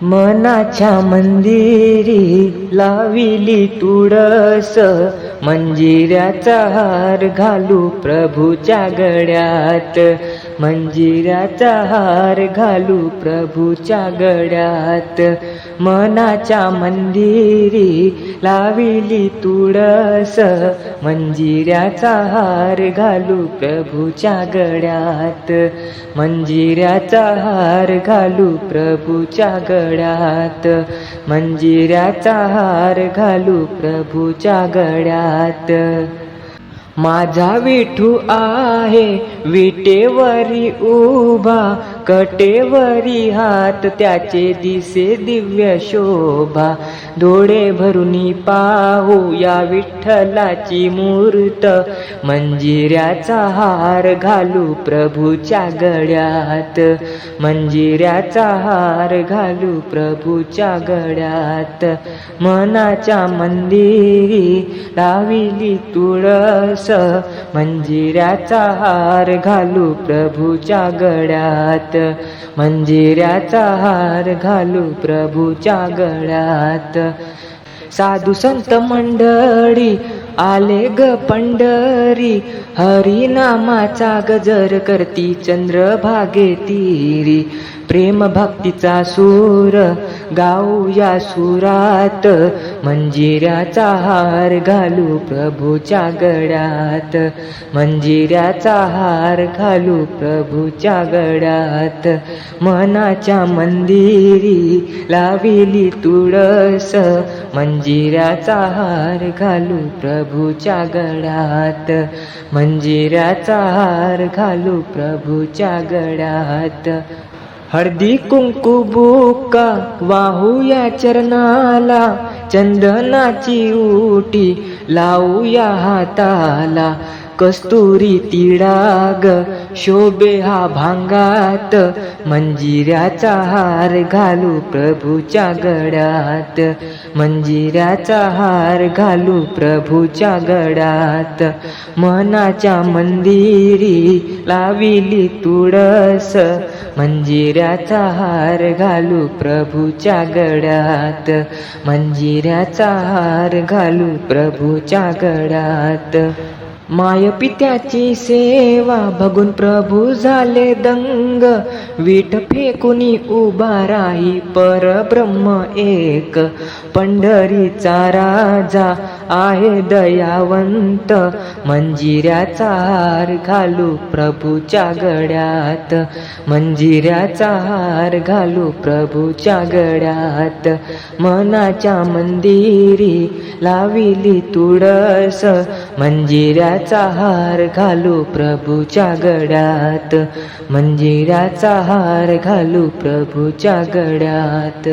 मनाच्या मंदिरी लाविली तुळस, मंजिऱ्याचा हार घालू प्रभूच्या गळ्यात, मंजिऱ्याचा हार घालू प्रभूच्या गळ्यात. मनाच्या मंदिरी लाविली तुळस, मंजिऱ्याचा हार घालू प्रभूच्या गळ्यात, मंजिऱ्याचा हार घालू प्रभूच्या गळ्यात, मंजिऱ्याचा हार घालू प्रभूच्या गळ्यात. माझा विठू आहे विटेवरी उभा, कटेवरी हात त्याचे दिसे दिव्य शोभा. डोळे भरून पाहू या विठ्ठलाची मूर्त, मंजिऱ्याचा हार घालू प्रभूच्या गळ्यात, मंजिऱ्याचा हार घालू प्रभूच्या गळ्यात. मनाच्या मंदिरी लाविली तुळस, मंजिऱ्याचा हार घालू प्रभूच्या गळ्यात, मंजिऱ्याचा हार घालू प्रभूच्या गळ्यात. साधू संत मंडळी आले ग पंढरी, हरिनामाचा गजर करती चंद्रभागे तीरी. प्रेम भक्तीचा सूर गाऊया सुरात, मंजिऱ्याचा हार घालू प्रभूच्या गळ्यात, मंजिऱ्याचा हार घालू प्रभूच्या गळ्यात. मनाच्या मंदिरी लाविली तुळस, मंजिऱ्याचा हार घालू प्रभूच्या गळ्यात, मंजिऱ्याचा हार घालू प्रभूच्या गळ्यात. हळदी कुंकू बुक्का वाहूया चरणाला, चंदनाची उटी लावूया हाताला. कस्तुरी तिळाग शोभे हा भांगात, मंजिऱ्याचा हार घालू प्रभूच्या गळ्यात, मंजिऱ्याचा हार घालू प्रभूच्या गळ्यात. मनाच्या मंदिरी लाविली तुळस, मंजिऱ्याचा हार घालू प्रभूच्या गळ्यात, मंजिऱ्याचा हार घालू प्रभूच्या गळ्यात. माय पित्याची सेवा बघून प्रभू झाले दंग, विठ फेकुनी उभा राही परब्रह्म एक. पंढरीचा राजा आहे दयावंत, मंजिऱ्याचा हार घालू प्रभूच्या गळ्यात, मंजिऱ्याचा हार घालू प्रभूच्या गळ्यात. मनाच्या मंदिरी लाविली तुळस, मंजिऱ्याचा हार घालू प्रभूच्या गळ्यात, मंजिऱ्याचा हार घालू प्रभूच्या गळ्यात.